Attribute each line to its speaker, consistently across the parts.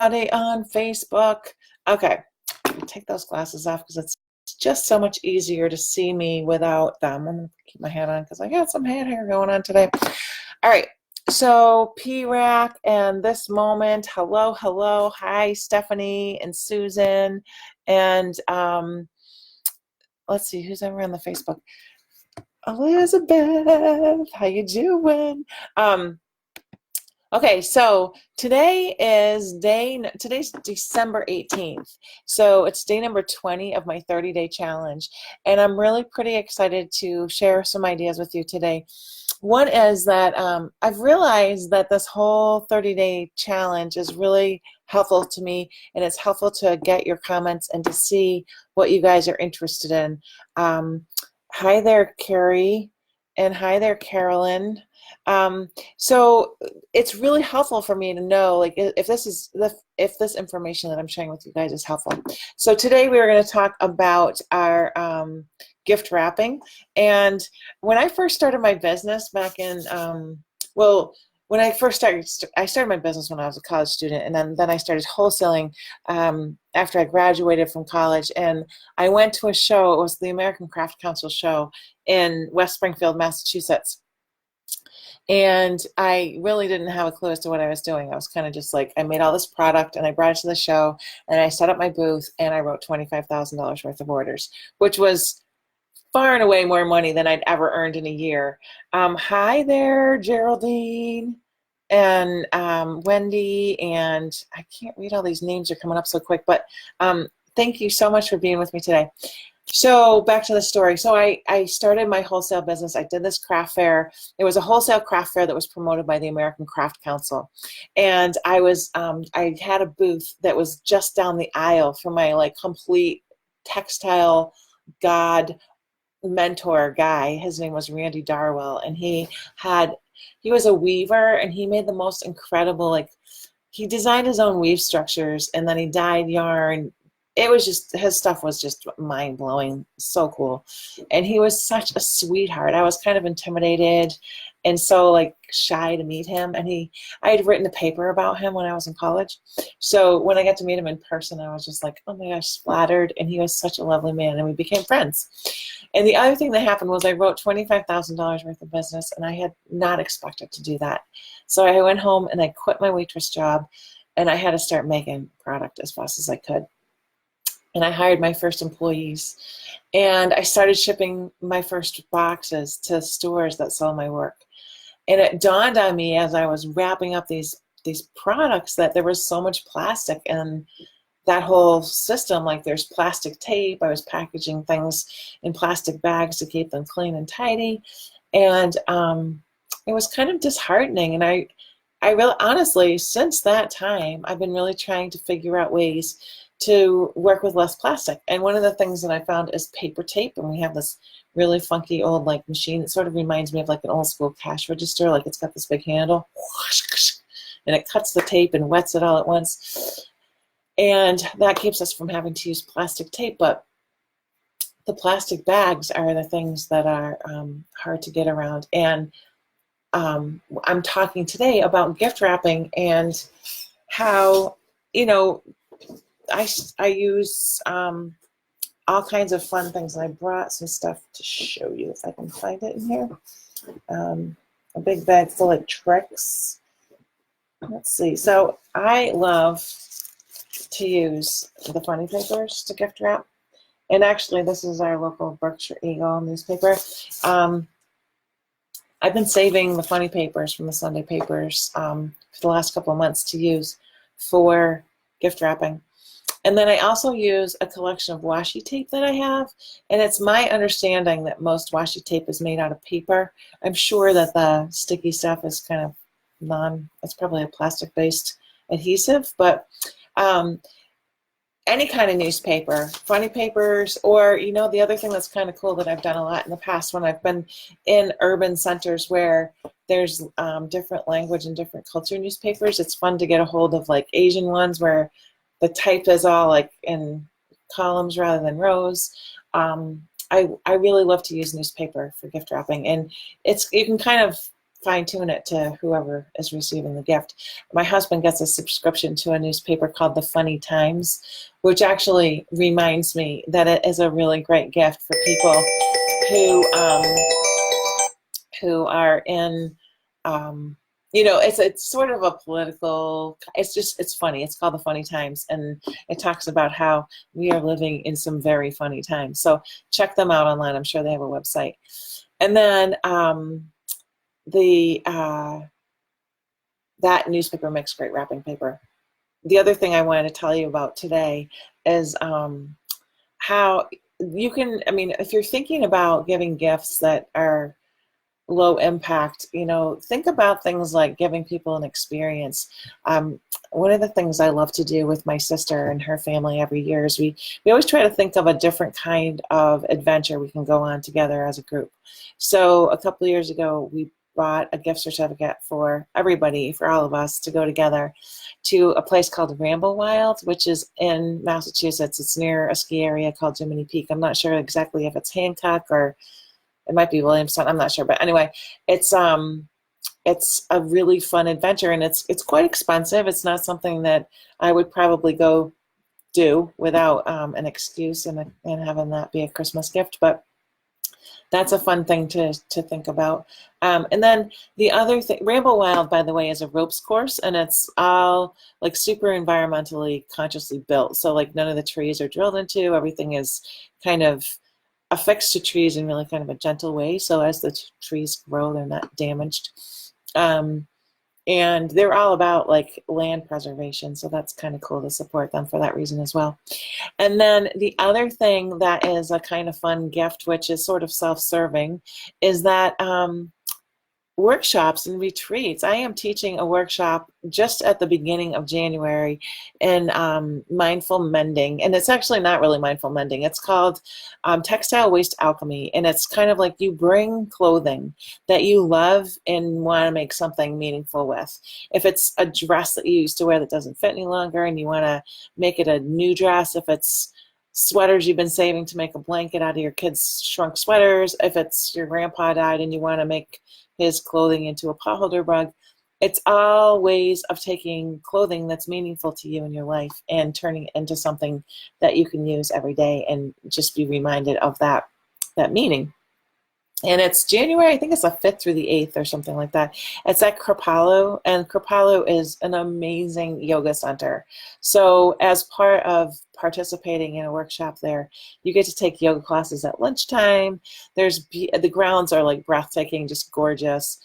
Speaker 1: On Facebook. Okay, take those glasses off because it's just so much easier to see me without them. I'm gonna keep my hat on because I got some hat hair going on today. All right, so P-Rack and this moment. Hello, hello. Hi, Stephanie and Susan. And let's see who's ever on the Facebook. Elizabeth, how you doing? Okay, so today's December 18th. So it's day number 20 of my 30-day challenge. And I'm really pretty excited to share some ideas with you today. One is that I've realized that this whole 30-day challenge is really helpful to me, and it's helpful to get your comments and to see what you guys are interested in. Hi there, Carrie, and hi there, Carolyn. So it's really helpful for me to know, like, if this information that I'm sharing with you guys is helpful. So today we are going to talk about our gift wrapping. And when I first started my business back in, when I started my business when I was a college student, and then I started wholesaling after I graduated from college. And I went to a show. It was the American Craft Council show in West Springfield, Massachusetts. And I really didn't have a clue as to what I was doing. I was kind of just like, I made all this product and I brought it to the show and I set up my booth and I wrote $25,000 worth of orders, which was far and away more money than I'd ever earned in a year. Hi there, Geraldine and Wendy, and I can't read all these names, are coming up so quick, but thank you so much for being with me today. So back to the story. So I started my wholesale business. I did this craft fair. It was a wholesale craft fair that was promoted by the American Craft Council. And I had a booth that was just down the aisle from my like complete textile god mentor guy. His name was Randy Darwell, and he was a weaver, and he made the most incredible, like, he designed his own weave structures, and then he dyed yarn. It was just, his stuff was just mind-blowing, so cool. And he was such a sweetheart. I was kind of intimidated and so like shy to meet him. And I had written a paper about him when I was in college. So when I got to meet him in person, I was just like, oh my gosh, flattered. And he was such a lovely man, and we became friends. And the other thing that happened was I wrote $25,000 worth of business, and I had not expected to do that. So I went home and I quit my waitress job, and I had to start making product as fast as I could. And I hired my first employees, and I started shipping my first boxes to stores that sell my work. And it dawned on me as I was wrapping up these products that there was so much plastic in that whole system. Like, there's plastic tape. I was packaging things in plastic bags to keep them clean and tidy. And it was kind of disheartening. And I really, honestly, since that time, I've been really trying to figure out ways to work with less plastic. And one of the things that I found is paper tape. And we have this really funky old like machine. It sort of reminds me of like an old school cash register. Like, it's got this big handle, and it cuts the tape and wets it all at once. And that keeps us from having to use plastic tape. But the plastic bags are the things that are hard to get around. And I'm talking today about gift wrapping and how, you know, I use all kinds of fun things, and I brought some stuff to show you if I can find it in here. A big bag full of tricks. Let's see. So I love to use the funny papers to gift wrap. And actually, this is our local Berkshire Eagle newspaper. I've been saving the funny papers from the Sunday papers for the last couple of months to use for gift wrapping. And then I also use a collection of washi tape that I have, and it's my understanding that most washi tape is made out of paper. I'm sure that the sticky stuff is kind of it's probably a plastic-based adhesive, but any kind of newspaper, funny papers, or, you know, the other thing that's kind of cool that I've done a lot in the past when I've been in urban centers where there's different language and different culture newspapers, it's fun to get a hold of like Asian ones where the type is all like in columns rather than rows. I really love to use newspaper for gift wrapping, and you can kind of fine tune it to whoever is receiving the gift. My husband gets a subscription to a newspaper called The Funny Times, which actually reminds me that it is a really great gift for people who are in, it's sort of a political. It's funny. It's called The Funny Times, and it talks about how we are living in some very funny times. So check them out online. I'm sure they have a website. And then that newspaper makes great wrapping paper. The other thing I wanted to tell you about today is how you can, if you're thinking about giving gifts that are low impact, think about things like giving people an experience. One of the things I love to do with my sister and her family every year is we always try to think of a different kind of adventure we can go on together as a group. So a couple of years ago, we bought a gift certificate for everybody, for all of us, to go together to a place called Ramble Wild, which is in Massachusetts. It's near a ski area called Jiminy Peak. I'm not sure exactly if it's Hancock or it might be Williamstown. I'm not sure, but anyway, it's a really fun adventure, and it's quite expensive. It's not something that I would probably go do without an excuse and having that be a Christmas gift, but that's a fun thing to think about. And then the other thing, Ramble Wild, by the way, is a ropes course, and it's all like super environmentally consciously built. So like none of the trees are drilled into. Everything is kind of affixed to trees in really kind of a gentle way. So as the trees grow, they're not damaged. And they're all about like land preservation. So that's kind of cool to support them for that reason as well. And then the other thing that is a kind of fun gift, which is sort of self-serving, is that workshops and retreats. I am teaching a workshop just at the beginning of January in mindful mending, and it's actually not really mindful mending. It's called Textile Waste Alchemy, and it's kind of like you bring clothing that you love and want to make something meaningful with. If it's a dress that you used to wear that doesn't fit any longer and you want to make it a new dress, if it's sweaters you've been saving to make a blanket out of your kids' shrunk sweaters, if it's your grandpa died and you want to make his clothing into a potholder rug, it's all ways of taking clothing that's meaningful to you in your life and turning it into something that you can use every day and just be reminded of that meaning. And it's January, I think it's the 5th through the 8th or something like that. It's at Kirpalu, and Kirpalu is an amazing yoga center. So as part of participating in a workshop there, you get to take yoga classes at lunchtime. The grounds are like breathtaking, just gorgeous.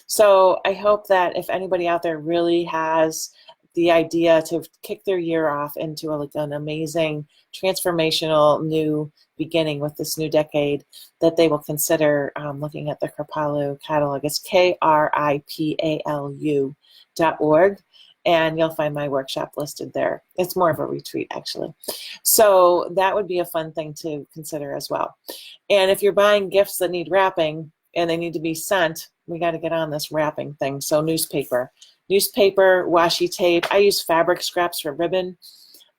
Speaker 1: So I hope that if anybody out there really has the idea to kick their year off into an amazing transformational new beginning with this new decade, that they will consider looking at the Kirpalu catalog. It's KRIPALU.org, and you'll find my workshop listed there. It's more of a retreat, actually. So that would be a fun thing to consider as well. And if you're buying gifts that need wrapping and they need to be sent, we got to get on this wrapping thing. So newspaper, washi tape. I use fabric scraps for ribbon.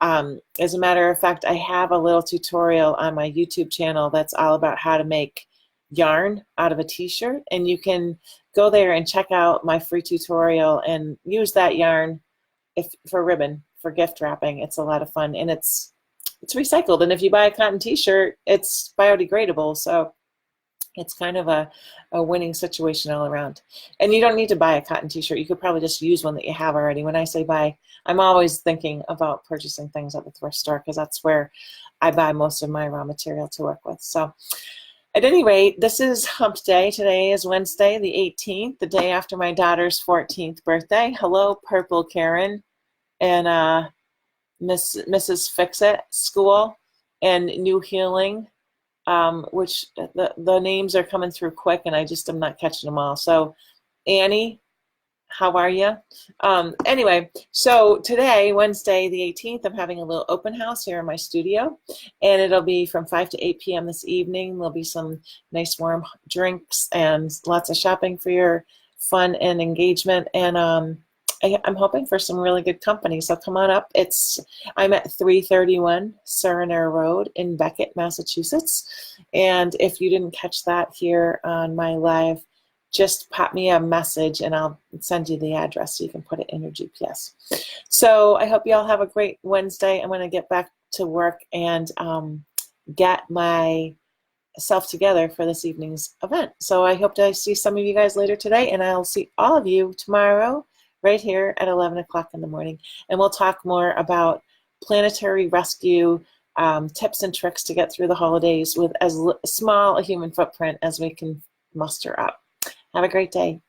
Speaker 1: As a matter of fact, I have a little tutorial on my YouTube channel that's all about how to make yarn out of a t-shirt, and you can go there and check out my free tutorial and use that yarn for ribbon, for gift wrapping. It's a lot of fun, and it's recycled, and if you buy a cotton t-shirt, it's biodegradable, so it's kind of a winning situation all around. And you don't need to buy a cotton t-shirt. You could probably just use one that you have already. When I say buy, I'm always thinking about purchasing things at the thrift store because that's where I buy most of my raw material to work with. So at any rate, this is Hump Day. Today is Wednesday, the 18th, the day after my daughter's 14th birthday. Hello, Purple Karen and Mrs. Fix-It School and New Healing. Which the names are coming through quick, and I'm not catching them all. So, Annie, how are you? Anyway, so today, Wednesday the 18th, I'm having a little open house here in my studio, and it'll be from 5 to 8 p.m. this evening. There'll be some nice warm drinks and lots of shopping for your fun and engagement, and I'm hoping for some really good company, so come on up. I'm at 331 Surrender Road in Beckett, Massachusetts, and if you didn't catch that here on my live just pop me a message and I'll send you the address so you can put it in your GPS. So I hope you all have a great Wednesday. I'm going to get back to work and get myself together for this evening's event. So I hope to see some of you guys later today, and I'll see all of you tomorrow right here at 11 o'clock in the morning. And we'll talk more about planetary rescue tips and tricks to get through the holidays with as small a human footprint as we can muster up. Have a great day.